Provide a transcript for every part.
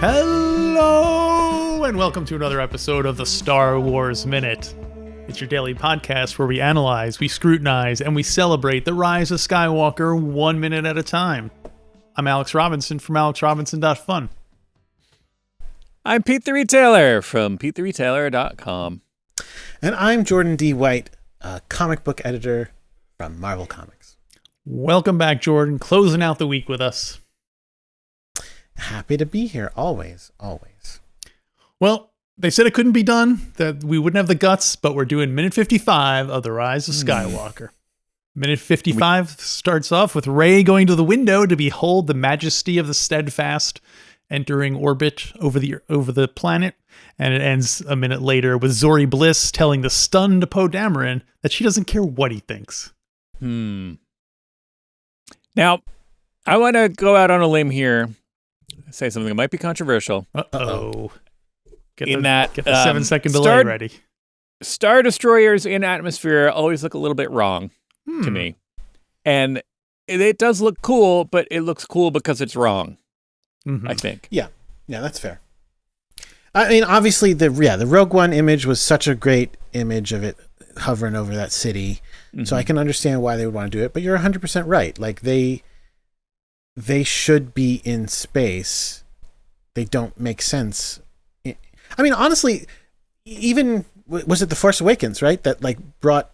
Hello, and welcome to another episode of the Star Wars Minute. It's your daily podcast where we analyze, we scrutinize, and we celebrate the rise of Skywalker 1 minute at a time. I'm Alex Robinson from alexrobinson.fun. I'm Pete the Retailer from PeteTheRetailer.com. And I'm Jordan D. White, a comic book editor from Marvel Comics. Welcome back, Jordan, closing out the week with us. Happy to be here, always. Well, they said it couldn't be done, that we wouldn't have the guts, but we're doing minute 55 of The Rise of Skywalker. Minute 55 starts off with Rey going to the window to behold the majesty of the Steadfast entering orbit over the planet, and it ends a minute later with Zori Bliss telling the stunned Poe Dameron that she doesn't care what he thinks. Now, I want to go out on a limb here, say something that might be controversial. Uh-oh. Get In the 7-second delay Star ready. Star Destroyers in atmosphere always look a little bit wrong to me. And it does look cool, but it looks cool because it's wrong, I think. Yeah, that's fair. I mean, obviously, the Rogue One image was such a great image of it hovering over that city. So I can understand why they would want to do it, but you're 100% right. Like, they should be in space. They don't make sense. I mean, honestly, even, was it The Force Awakens, right? That, like, brought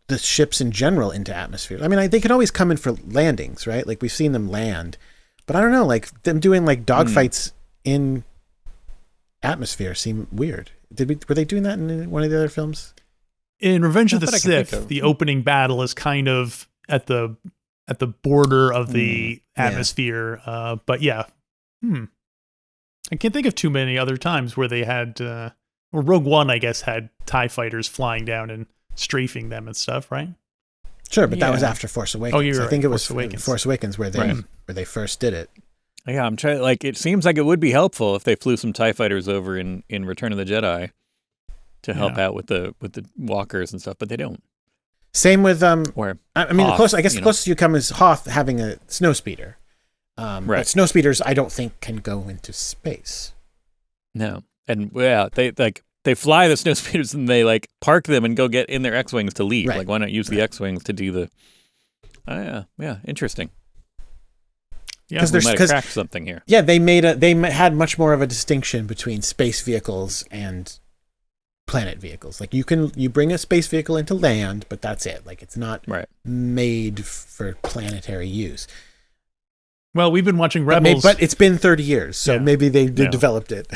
the ships in general into atmosphere. I mean, they could always come in for landings, right? Like, we've seen them land. But I don't know, like, them doing, like, dogfights in atmosphere seem weird. Were they doing that in one of the other films? In Revenge of the Sith, the opening battle is kind of at the border of the atmosphere. But yeah, I can't think of too many other times where they had, or Rogue One, I guess, had TIE fighters flying down and strafing them and stuff, right? Sure, but that was after Force Awakens. Oh, you're right. I think it was Force Awakens where they first did it. Yeah, I'm trying. Like, it seems like it would be helpful if they flew some TIE fighters over in Return of the Jedi to help out with the walkers and stuff, but they don't. Same with or I mean, Hoth, the closest you come is Hoth having a snowspeeder. But snowspeeders, I don't think, can go into space. No, and they fly the snowspeeders and they like park them and go get in their X-wings to leave. Right. Like, why not use the X-wings to do the? Interesting. Yeah, we might have cracked something here. Yeah, they had much more of a distinction between space vehicles and planet vehicles. Like, you bring a space vehicle into land, but that's it. Like, it's not made for planetary use. Well, we've been watching Rebels, but it's been 30 years, so maybe they developed it.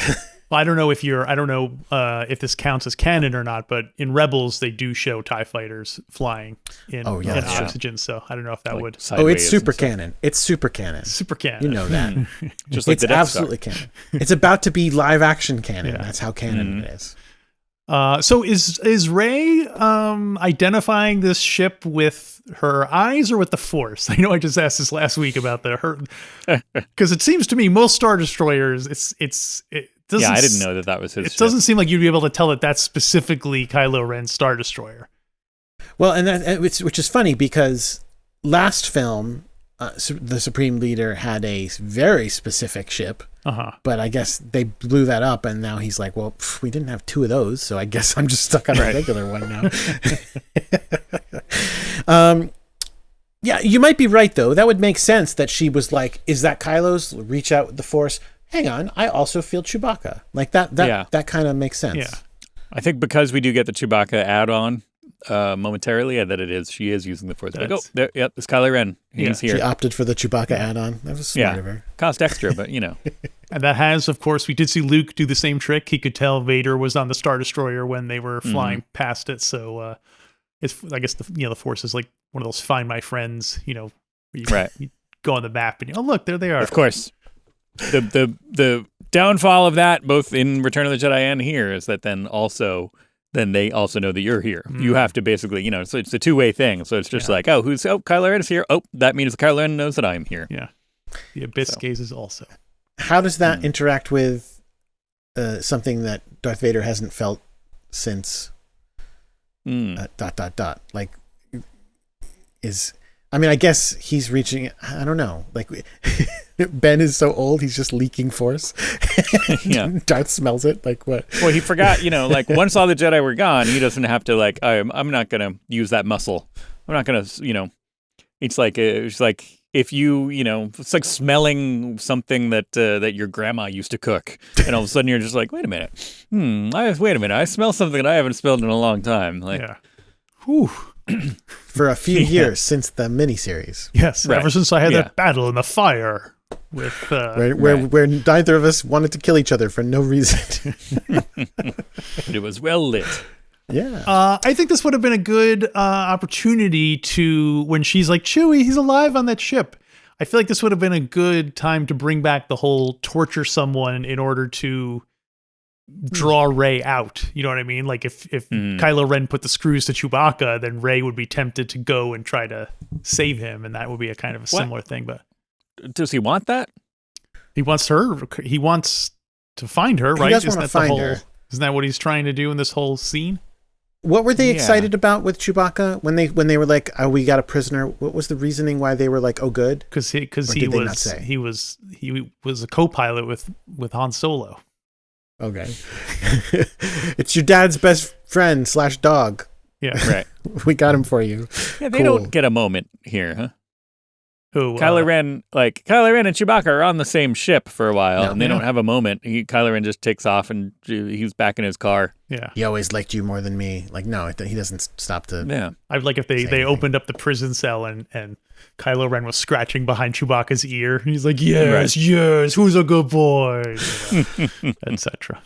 Well, I don't know if this counts as canon or not, but in Rebels they do show TIE fighters flying in oxygen, so I don't know if that would. It's super canon. It's super canon. Super canon. You know that. Just like it's absolutely canon. It's about to be live action canon. Yeah. That's how canon it is. So is Rey identifying this ship with her eyes or with the Force? I know I just asked this last week about her, because it seems to me most Star Destroyers, it doesn't. Yeah, I didn't know that was his. It doesn't seem like you'd be able to tell that that's specifically Kylo Ren's Star Destroyer. Well, which is funny because last film, the Supreme Leader had a very specific ship. But I guess they blew that up, and now he's like, well, we didn't have two of those, so I guess I'm just stuck on a regular one now. Yeah, you might be right, though. That would make sense that she was like, is that Kylo's? Reach out with the Force. Hang on, I also feel Chewbacca. Like, that kind of makes sense. Yeah. I think because we do get the Chewbacca add-on momentarily, that she is using the Force. Like, it's Kylo Ren. He's here. She opted for the Chewbacca add-on. That was smart of her. Cost extra, but And that has, of course, we did see Luke do the same trick. He could tell Vader was on the Star Destroyer when they were flying past it. So it's, I guess, the Force is like one of those Find My Friends, where you go on the map and look, there they are. Of course. The downfall of that, both in Return of the Jedi and here, is that then they also know that you're here. You have to basically, so it's a two-way thing. So it's just like, Kylo Ren is here. Oh, that means Kylo Ren knows that I'm here. Yeah. The Abyss gazes also. How does that interact with something that Darth Vader hasn't felt since ... Like, I guess he's reaching, I don't know. Like, Ben is so old, he's just leaking force. Yeah. Darth smells it. Like what? Well, he forgot, like once all the Jedi were gone, he doesn't have to like, I'm not going to use that muscle. I'm not going to, it's like if you, it's like smelling something that your grandma used to cook. And all of a sudden you're just like, wait a minute. Wait a minute. I smell something that I haven't smelled in a long time. Like, Yeah. Whew. For a few years since the miniseries. Yes. Right. Ever since I had Yeah. that battle in the fire with Where neither of us wanted to kill each other for no reason. but it was well lit. Yeah. I think this would have been a good opportunity to, when she's like, Chewie, he's alive on that ship. I feel like this would have been a good time to bring back the whole torture someone in order to draw Rey out. You know what I mean? Like if Kylo Ren put the screws to Chewbacca, then Rey would be tempted to go and try to save him. And that would be a kind of a similar thing. But Does he want that? he wants her. He wants to find her, right? does want to find her. Isn't that what he's trying to do in this whole scene? What were they Yeah. excited about with Chewbacca when they were like, "Oh, we got a prisoner"? What was the reasoning why they were like, "Oh, good"? Because Or he did they not say? was a co-pilot with Han Solo. Okay. It's your dad's best friend / dog. Yeah. Right. We got him for you. Yeah, they Cool. don't get a moment here, huh? Who Kylo Ren and Chewbacca are on the same ship for a while, No. and they Yeah. don't have a moment. Kylo Ren just takes off, and he's back in his car. Yeah. He always liked you more than me. Like, no, he doesn't stop to. Yeah. I'd like if they Same thing. opened up the prison cell and Kylo Ren was scratching behind Chewbacca's ear. And he's like, yes, yes, who's a good boy? Etc.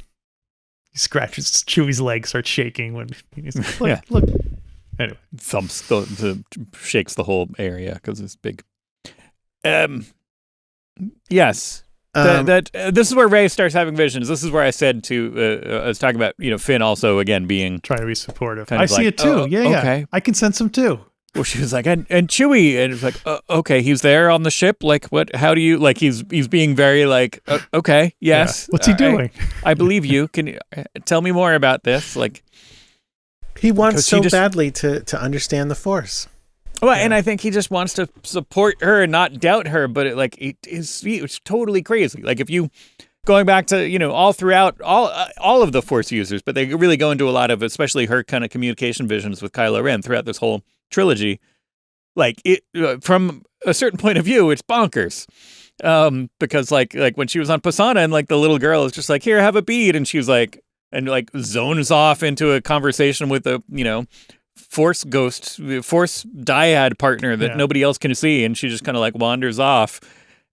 He scratches Chewie's leg, starts shaking when he's like, look, Yeah. look. Anyway. Thumps shakes the whole area because it's big. Yes. This is where Rey starts having visions. This is where I said I was talking about, Finn also again being, Trying to be supportive. Kind I of see like, it too. oh, Yeah. okay. I can sense him too. well, she was like, and Chewie, and it's like, okay, he's there on the ship. Like, what? How do you like? He's being very like, okay, yes. Yeah. What's he doing? I believe you. Can you tell me more about this? Like, He wants Because so he just- badly to understand the Force. well, and I think he just wants to support her and not doubt her. But it's totally crazy. Like if you going back to all throughout all of the Force users, but they really go into a lot of, especially her kind of communication visions with Kylo Ren throughout this whole trilogy. Like it from a certain point of view, it's bonkers. Because like when she was on Pasana and like the little girl is just like, here, have a bead, and she's like, and like zones off into a conversation with a Force dyad partner that Yeah. nobody else can see, and she just kind of like wanders off,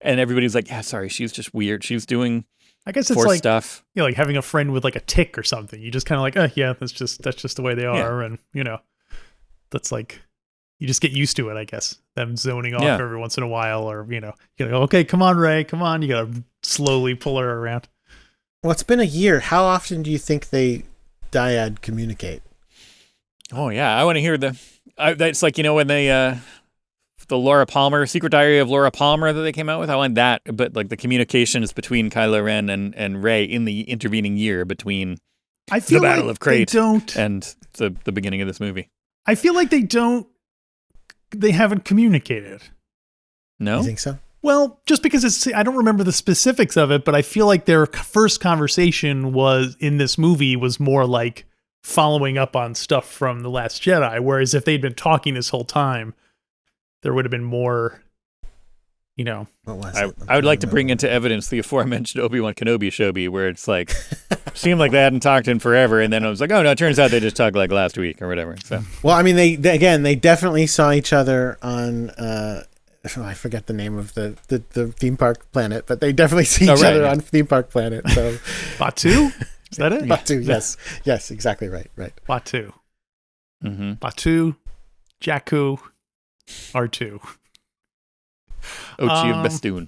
and everybody's like, yeah, sorry, she's just weird, she's doing I guess it's Force like stuff. like having a friend with like a tick or something. You just kind of like, yeah, that's just the way they are, and that's like you just get used to it, I guess. Them zoning off Yeah. every once in a while, or you go, okay, come on, Rey, come on. You gotta slowly pull her around. Well, it's been a year. How often do you think they dyad communicate? Oh yeah, I want to hear that's like when they the Laura Palmer Secret Diary of Laura Palmer that they came out with. I want that, but like the communications between Kylo Ren and Rey in the intervening year between I feel the Battle like of Crate they don't. and the beginning of this movie. I feel like they don't. They haven't communicated. No, You think so? Well, just because I don't remember the specifics of it, but I feel like their first conversation in this movie was more like following up on stuff from The Last Jedi. Whereas if they'd been talking this whole time, there would have been more, What was I it? would like to bring into evidence the aforementioned Obi-Wan Kenobi Shobi, where it's like seemed like they hadn't talked in forever, and then I was like, oh no, it turns out they just talked like last week or whatever. So Well, I mean, they definitely saw each other on. I forget the name of the theme park planet, but they definitely see each right, other yeah. on theme park planet. So Batu? Is that it? Batu, yes, exactly right. Batu. mm-hmm. Batu, Jakku, R2. Ochi of Bastoon.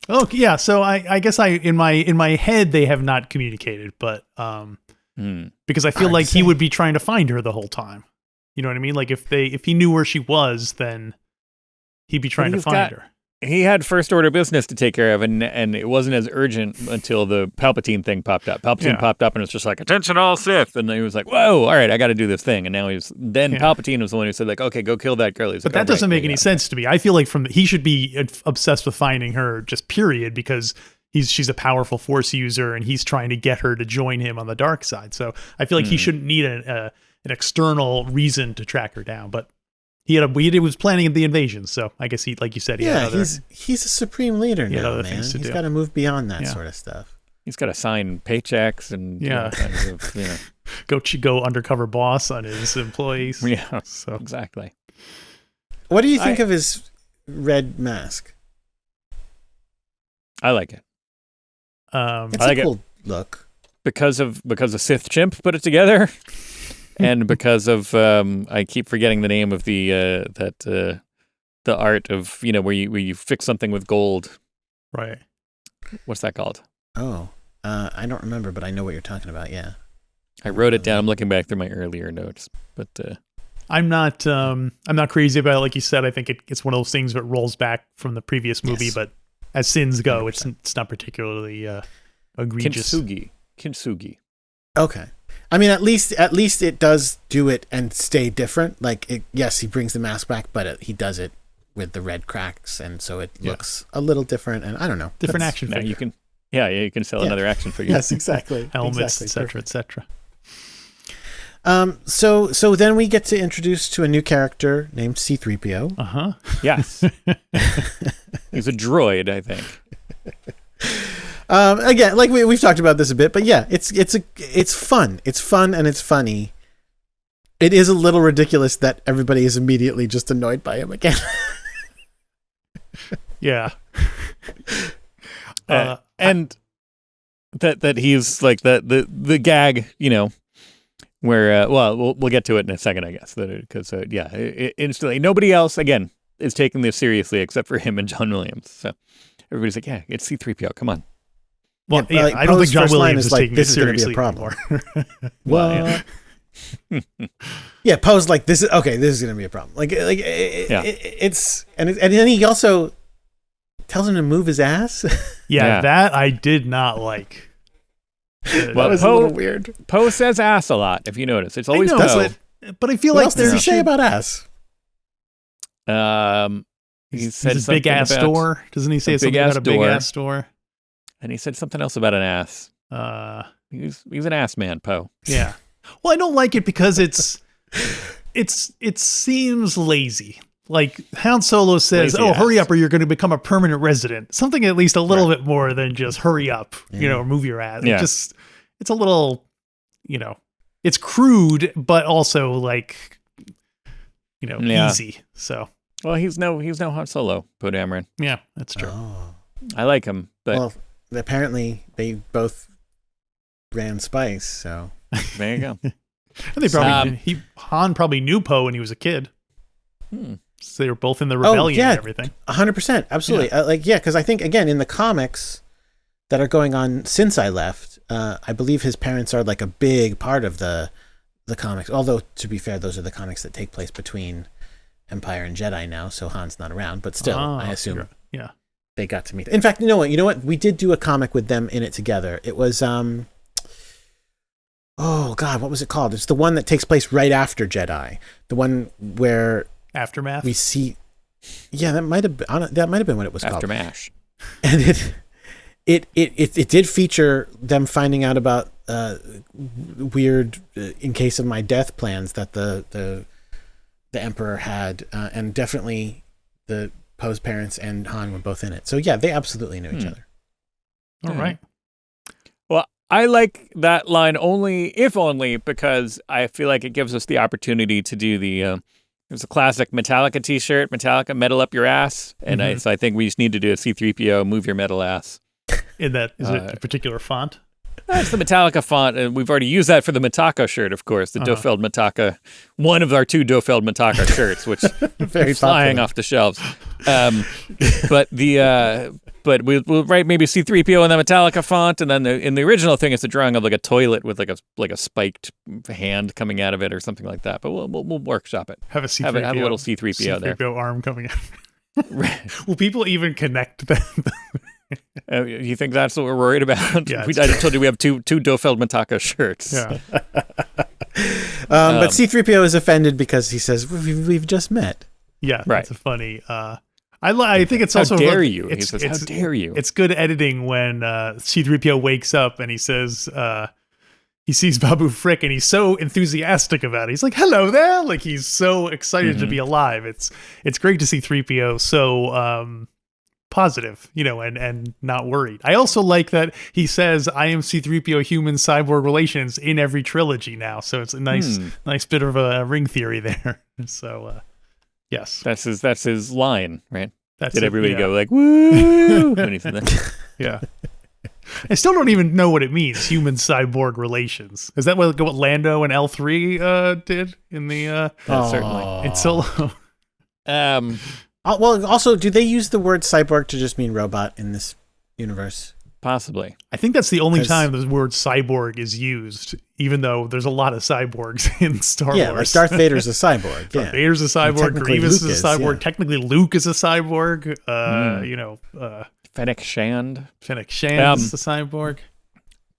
Oh yeah, so I guess in my head they have not communicated, but because I feel Hard like to he say. would be trying to find her the whole time. You know what I mean? Like if he knew where she was, then he'd be trying to he's find got- her. he had first order business to take care of, and it wasn't as urgent until the Palpatine thing popped up. Palpatine popped up, and it's just like, attention all Sith, and then he was like, whoa, all right, I got to do this thing, and now Palpatine was the one who said like, okay, go kill that girl. But that doesn't make any sense to me. I feel like he should be obsessed with finding her, just period, because she's a powerful Force user, and he's trying to get her to join him on the dark side. So I feel like he shouldn't need an external reason to track her down, but. He was planning the invasion, so I guess like you said, he's a supreme leader now, man. He's got to move beyond that sort of stuff. He's got to sign paychecks and go undercover boss on his employees. Yeah, so exactly. What do you think of his red mask? I like it. It's a cool look because of Sith Chimp put it together. And because of I keep forgetting the name of the art of where you fix something with gold. Right. What's that called? Oh, I don't remember, but I know what you're talking about. Yeah. I wrote it down. I'm looking back through my earlier notes, but I'm not crazy about it. Like you said, I think it's one of those things that rolls back from the previous movie, but as sins go, 100%. It's not particularly egregious. Kintsugi. Okay. I mean, at least it does do it and stay different. Like, yes, he brings the mask back, but he does it with the red cracks, and so it looks a little different. And I don't know, different action figure. You can sell another action figure. Yes, exactly. Helmets, etc., etc. So then we get to introduce to a new character named C-3PO. Uh-huh. Yes. He's a droid, I think. Again, like we've talked about this a bit, but yeah, it's fun. It's fun and it's funny. It is a little ridiculous that everybody is immediately just annoyed by him again. Yeah. And that he's like the gag, where we'll get to it in a second, I guess. Because instantly nobody else again is taking this seriously except for him and John Williams. So everybody's like, yeah, it's C-3PO. Come on. Well, I don't think John Williams is like, taking this seriously. This is going to be a problem. Well, yeah, Poe's like, this is going to be a problem. It's and then he also tells him to move his ass. Yeah, that I did not like. That was a little weird. Poe says ass a lot, if you notice. It's always Poe. But I feel what like else does he say about ass? He said his big ass door. Doesn't he say something about a big ass door? And he said something else about an ass. He's an ass man, Poe. Yeah. Well, I don't like it because it seems lazy. Like Han Solo says, lazy hurry up or you're going to become a permanent resident. Something at least a little bit more than just hurry up, or move your ass. Yeah. It's a little, it's crude, but also like, easy. So. Well, he's no Han Solo, Poe Dameron. Yeah, that's true. Oh. I like him, but well, apparently they both ran Spice, so there you go. And they probably Han probably knew Poe when he was a kid. So they were both in the rebellion and everything. 100%, absolutely. Yeah. Because I think again in the comics that are going on since I left, I believe his parents are like a big part of the comics. Although to be fair, those are the comics that take place between Empire and Jedi now, so Han's not around. But still, I assume they got to meet. In fact, you know what? We did do a comic with them in it together. It was oh God, what was it called? It's the one that takes place right after Jedi. The one where Aftermath. We see, that might have been what it was called. Aftermath. And it did feature them finding out about weird in case of my death plans that the Emperor had, and definitely the Poe's parents and Han were both in it. So yeah, they absolutely knew each other. All right. Well, I like that line if only because I feel like it gives us the opportunity to do there's a classic Metallica t-shirt, Metallica, metal up your ass. And so I think we just need to do a C-3PO, move your metal ass. Is it a particular font? That's the Metallica font, and we've already used that for the Mataka shirt, of course, the Dofeld Mataka, one of our 2 Dofeld Mataka shirts, which very flying off the shelves. But we'll write maybe C-3PO in the Metallica font, and then in the original thing, it's a drawing of like a toilet with like a spiked hand coming out of it or something like that. But we'll workshop it. Have a C-3PO. Have a little C-3PO there. C-3PO arm coming out. Will people even connect them? You think that's what we're worried about? Yeah, I just told you we have two Dofeld Mataka shirts. Yeah. But C-3PO is offended because he says, we've just met. Yeah, Right. that's a funny. I think it's How also dare like- you? He says, how dare you? It's good editing when C-3PO wakes up and he says he sees Babu Frick and he's so enthusiastic about it. He's like, "Hello there!" Like he's so excited to be alive. It's great to see 3PO so positive, and not worried. I also like that he says, "I am C-3PO human cyborg relations" in every trilogy now. So it's a nice bit of a ring theory there. So yes, That's his line, right? that's Did it, everybody yeah. go like woo when he said that? Yeah. I still don't even know what it means, human cyborg relations. Is that what Lando and L3 did in the Yeah, certainly. in Solo? Well, also, do they use the word cyborg to just mean robot in this universe? Possibly. I think that's the only 'Cause- time the word cyborg is used, even though there's a lot of cyborgs in Star Yeah, like Wars. Darth Vader's a cyborg. Darth Yeah. Vader's a cyborg, technically Grievous Luke is a cyborg, yeah. technically Luke is a cyborg, Fennec Shand. Fennec Shand's a cyborg.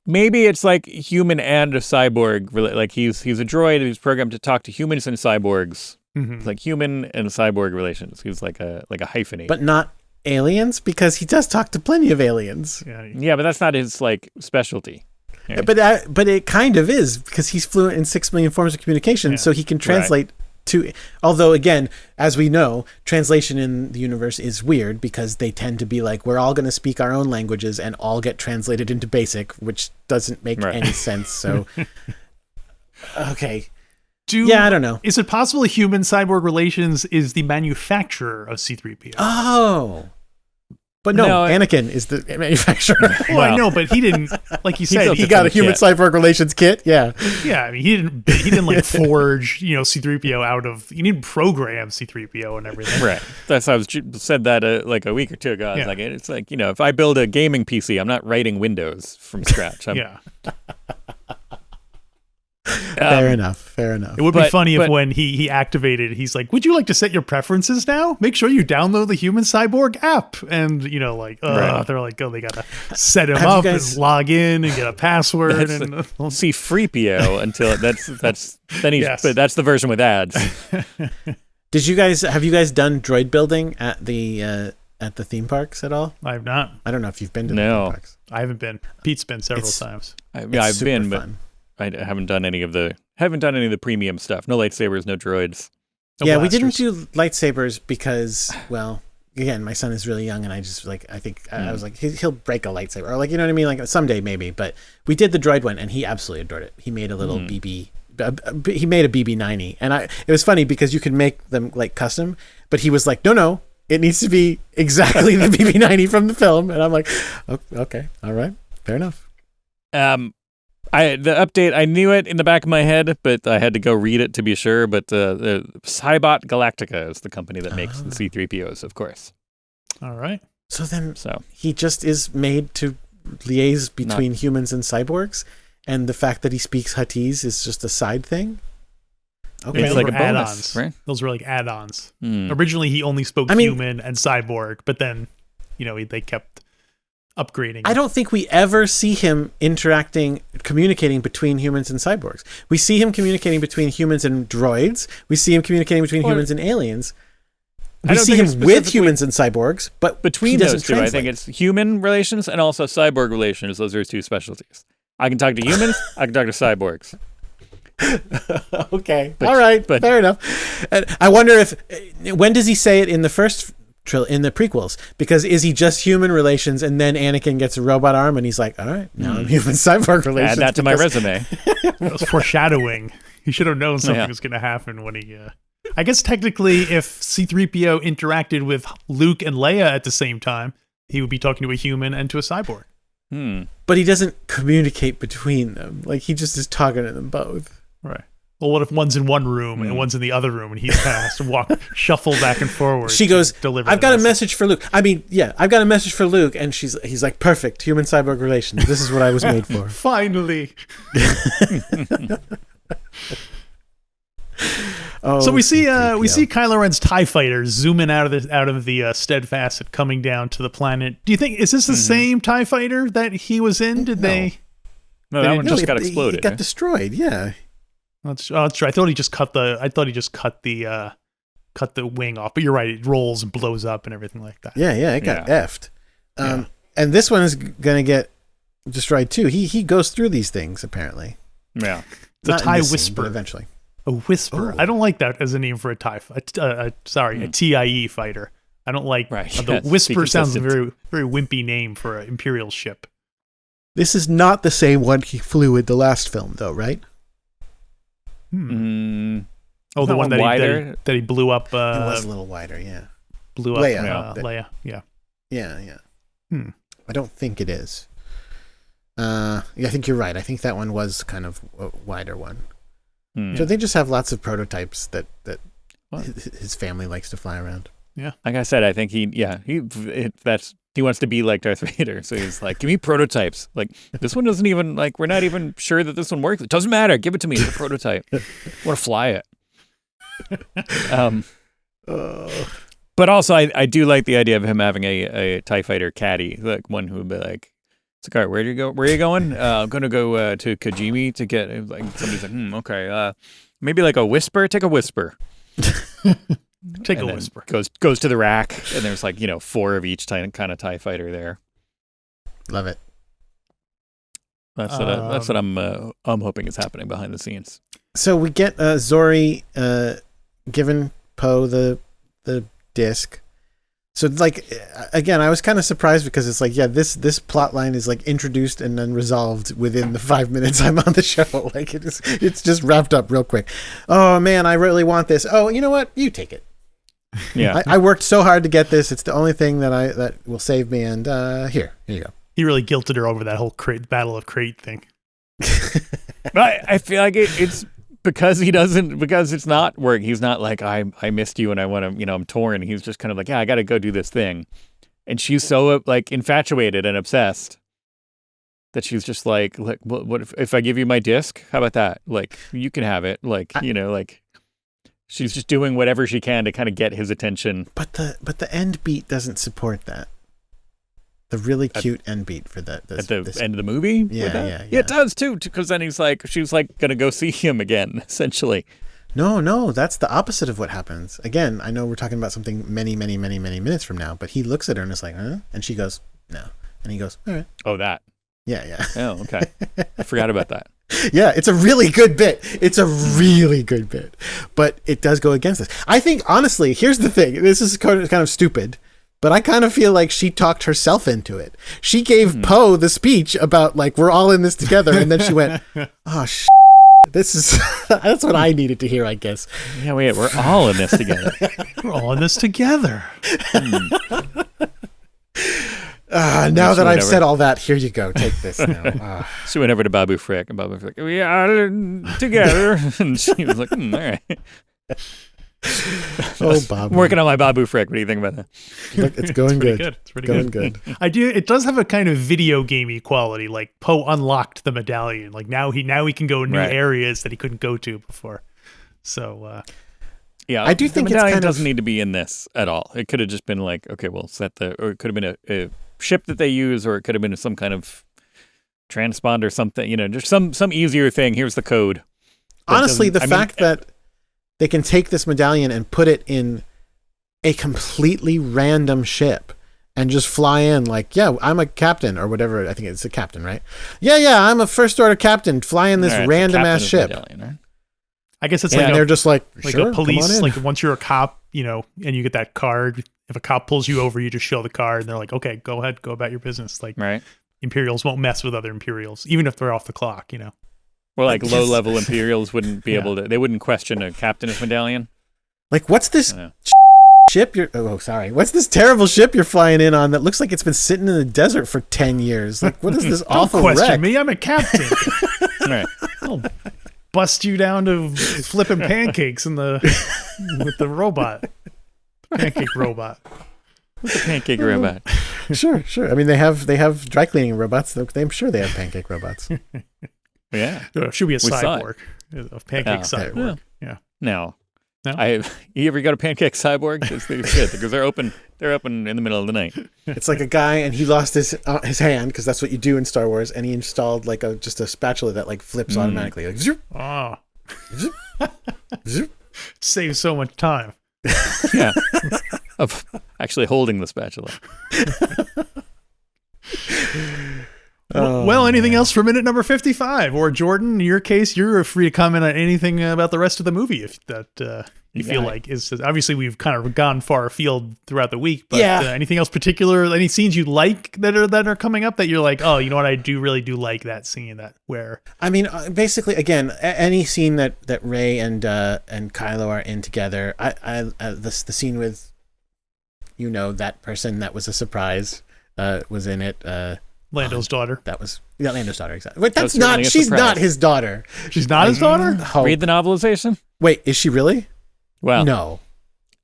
Maybe it's like human and a cyborg. Like he's a droid who's programmed to talk to humans and cyborgs. Mhm. It's like human and cyborg relations. He's like a hyphenate. But not aliens, because he does talk to plenty of aliens. Yeah, but that's not his like specialty. Yeah. But it kind of is, because he's fluent in 6 million forms of communication, Yeah. so he can translate to. Although, again, as we know, translation in the universe is weird because they tend to be like, we're all going to speak our own languages and all get translated into basic, which doesn't make any sense. So, okay. I don't know. Is it possible human cyborg relations is the manufacturer of C-3PO? Oh. But no, Anakin is the manufacturer. Well, I know, but he didn't, like you said, built He it got from a human kit. cyborg relations kit. Yeah. yeah, I mean, he didn't like forge, C-3PO out of, you need to program C-3PO and everything. Right. That's how I was said that like a week or two ago. I was like, it's like, if I build a gaming PC, I'm not writing Windows from scratch. Yeah. Fair enough. It would be funny if when he activated, he's like, "Would you like to set your preferences now? Make sure you download the Human Cyborg app." And they're like, "Oh, they gotta set him up and log in and get a password." See Freepio until that's then he's but that's the version with ads. Have you guys done droid building at the theme parks at all? I have not. I don't know if you've been to the theme parks. I haven't been. Pete's been several times. I've It's been, super but fun. I haven't done any of the premium stuff. No lightsabers, no droids. No Yeah, we blasters. didn't do lightsabers because, well, again, my son is really young, and I just I was like, he'll break a lightsaber, or you know what I mean, like someday maybe. But we did the droid one, and he absolutely adored it. He made a little BB. He made a BB-90, and it was funny because you could make them like custom, but he was like, no, it needs to be exactly the BB-90 from the film, and I'm like, okay, all right, fair enough. The update, I knew it in the back of my head, but I had to go read it to be sure. But the Cybot Galactica is the company that makes the C-3POs, of course. All right. So he just is made to liaise between humans and cyborgs, and the fact that he speaks Huttese is just a side thing? Okay. It's like a bonus, add-ons, right? Those were like add-ons. Originally, he only spoke human and cyborg, but then, they kept upgrading. I don't think we ever see him communicating between humans and cyborgs. We see him communicating between humans and droids. We see him communicating between humans and aliens. We see him with humans and cyborgs, but between those two, I think it's human relations and also cyborg relations. Those are his two specialties. I can talk to humans. I can talk to cyborgs. Okay. All right. Fair enough. And I wonder when does he say it in the first in the prequels? Because is he just human relations, and then Anakin gets a robot arm, and he's like, all right, now I'm human cyborg relations. Add that to my resume. That was foreshadowing. He should have known something was going to happen when he. I guess technically, if C-3PO interacted with Luke and Leia at the same time, he would be talking to a human and to a cyborg. But he doesn't communicate between them. Like, he just is talking to them both. Right. Well, what if one's in one room and one's in the other room, and he has to shuffle back and forward? She goes, I've got a message. message for Luke. I've got a message for Luke. And he's like, perfect, human cyborg relations. This is what I was made for. Finally. Oh, So we see C-3PO. Kylo Ren's TIE fighter zooming out of the Steadfast and coming down to the planet. Do you think is this the same TIE fighter that he was in? Did No. they? No, that one No, just got it exploded. got right? destroyed. Yeah. That's true. I thought he just cut the wing off. But you're right. It rolls and blows up and everything like that. Yeah, it got Yeah. effed. And this one is gonna get destroyed too. He goes through these things apparently. Yeah. It's a Not in TIE this scene, Whisper. but eventually. A Whisper. Oh. I don't like that as a name for a TIE. A TIE fighter. I don't like Right, the yes, Whisper. be Sounds a consistent. very very wimpy name for an Imperial ship. This is not the same one he flew in the last film, though, right? Mm, Oh, the that one one wider? that he blew up. it was a little wider, yeah. Blew up Leia. Leia. Yeah. Yeah. Hmm. I don't think it is. Yeah, I think you're right. I think that one was kind of a wider one. hmm. So they just have lots of prototypes that What? his family likes to fly around. Like I said, I think he wants to be like Darth Vader. So he's like, give me prototypes. Like this one doesn't even we're not even sure that this one works. It doesn't matter. Give it to me. It's a prototype. I want to fly it. But also I do like the idea of him having a TIE fighter caddy, like one who would be like, it's like, all right, where do you go? Where are you going? I'm going to go to Kajimi to get, like, somebody's like, okay, maybe like a Whisper. Take a Whisper. Take a And then Whisper. Goes to the rack, and there's 4 of each kind of TIE fighter there. Love it. That's what I'm hoping is happening behind the scenes. So we get Zori giving Poe the disc. So again, I was kind of surprised because it's this plot line is introduced and then resolved within the 5 minutes I'm on the show. It's just wrapped up real quick. Oh man, I really want this. Oh, you know what? You take it. Yeah, I worked so hard to get this. It's the only thing that will save me. And here you go. He really guilted her over that whole Battle of Crate thing. I feel like it's because it's not work. He's not like, I missed you and I want to, I'm torn. He's just kind of like, yeah, I got to go do this thing. And she's so infatuated and obsessed that she's just like what if I give you my disc? How about that? Like, you can have it. She's just doing whatever she can to kind of get his attention. But the end beat doesn't support that. The really cute end beat for that. At the end of the movie? Yeah. It does too, because then she's going to go see him again, essentially. No, that's the opposite of what happens. Again, I know we're talking about something many, many, many, many minutes from now, but he looks at her and is like, huh? And she goes, no. And he goes, all right. Oh, that. Yeah. Oh, okay. I forgot about that. Yeah, it's a really good bit. But it does go against this. I think, honestly, here's the thing. This is kind of stupid, but I kind of feel like she talked herself into it. She gave Poe the speech about, we're all in this together, and then she went, oh, that's what I needed to hear, I guess. Yeah, wait, we're all in this together. We're all in this together. Now that I've said all that, here you go. Take this now. She went over to Babu Frick, and Babu Frick, we are together. And she was like, all right. Oh, Bob. I'm working on my Babu Frick. What do you think about that? Look, it's going good. It's pretty Going good. good. It does have a kind of video gamey quality. Like Poe unlocked the medallion. Like now he can go new Right. areas that he couldn't go to before. So Yeah, I do think the it's medallion kind of- doesn't need to be in this at all. It could have just been like, okay, we'll set or it could have been a ship that they use, or it could have been some kind of transponder, something, just some easier thing. Here's the code. Honestly, the fact that they can take this medallion and put it in a completely random ship and just fly in yeah, I'm a captain or whatever. I think it's a captain, right? Yeah, I'm a first order captain flying this random ass ship. Medallion, right? I guess it's And they're just like sure, a police. come on in. Once you're a cop, and you get that card. If a cop pulls you over, you just show the card, and they're like, "Okay, go ahead, go about your business." Right. Imperials won't mess with other Imperials, even if they're off the clock. Or low-level Imperials wouldn't be able to. They wouldn't question a captain's medallion. What's this Yeah. ship what's this terrible ship you're flying in on that looks like it's been sitting in the desert for 10 years? What is this Don't awful question wreck? me. I'm a captain. Right. I'll bust you down to flipping pancakes with the robot, pancake robot. What's a pancake robot? Sure. I mean, they have dry cleaning robots. I'm sure they have pancake robots. Yeah. Should be a We saw it. cyborg, a pancake cyborg. okay. Yeah. No. You ever go to Pancake Cyborg? It's good because they're open. They're open in the middle of the night. It's like a guy, and he lost his hand because that's what you do in Star Wars, and he installed like just a spatula that like flips automatically, like zoop, Oh, zoop, zoop. saves so much time. Yeah, of actually holding the spatula. Well, anything else for minute number 55? Or Jordan, in your case, you're free to comment on anything about the rest of the movie if that you feel like is. Obviously, we've kind of gone far afield throughout the week, but anything else particular? Any scenes you like that are coming up that you're like, oh, you know what? I really do like that scene. I mean, basically, again, any scene that Rey and Kylo are in together. The scene with, that person that was a surprise was in it. Lando's daughter. That was Lando's daughter. Exactly. Wait, that's not. She's not his daughter. She's not his daughter. Read the novelization. Wait, is she really? Well, no.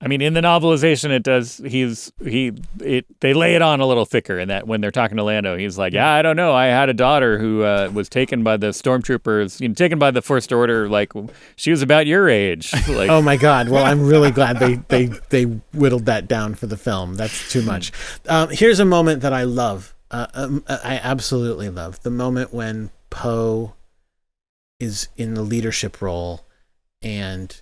I mean, in the novelization, it does. They lay it on a little thicker in that when they're talking to Lando, he's like, "Yeah, I don't know. I had a daughter who was taken by the stormtroopers, taken by the First Order. Like she was about your age." Like, oh my God! Well, I'm really glad they whittled that down for the film. That's too much. Here's a moment that I love. I absolutely love the moment when Poe is in the leadership role and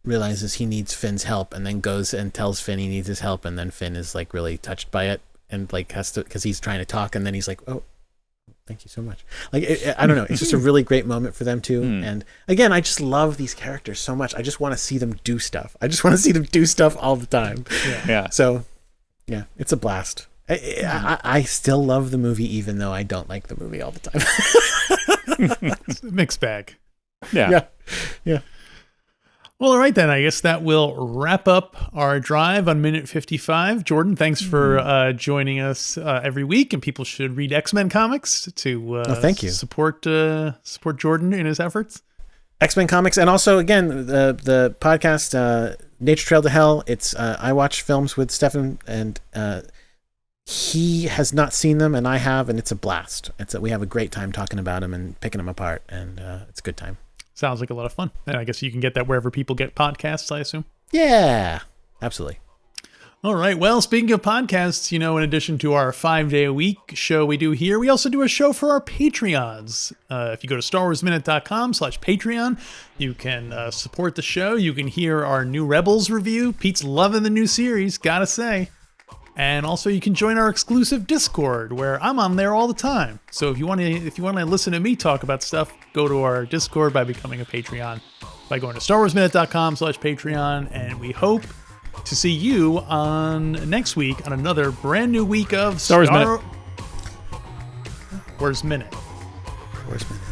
realizes he needs Finn's help, and then goes and tells Finn he needs his help, and then Finn is like really touched by it and like has to, because he's trying to talk, and then he's like, oh, thank you so much. Like I don't know, it's just a really great moment for them too. And again, I just love these characters so much. I just want to see them do stuff. I just want to see them do stuff all the time. Yeah. So yeah, it's a blast. I still love the movie, even though I don't like the movie all the time. It's a mixed bag. Yeah. Well, all right then. I guess that will wrap up our drive on minute 55. Jordan, thanks for joining us every week, and people should read X-Men comics to thank you. Support Jordan in his efforts. X-Men comics, and also again the podcast Nature Trail to Hell. It's I watch films with Stefan, and he has not seen them, and I have, and it's a blast. We have a great time talking about them and picking them apart, and it's a good time. Sounds like a lot of fun. And I guess you can get that wherever people get podcasts, I assume. Yeah, absolutely. All right. Well, speaking of podcasts, in addition to our 5-day-a-week show we do here, we also do a show for our Patreons. If you go to StarWarsMinute.com/Patreon, you can support the show. You can hear our new Rebels review. Pete's loving the new series, gotta say. And also you can join our exclusive Discord where I'm on there all the time. So if you want to listen to me talk about stuff, go to our Discord by becoming a Patreon by going to StarWarsMinute.com/Patreon. And we hope to see you on next week on another brand new week of Star Wars Minute. Where's Minute? Where's Minute?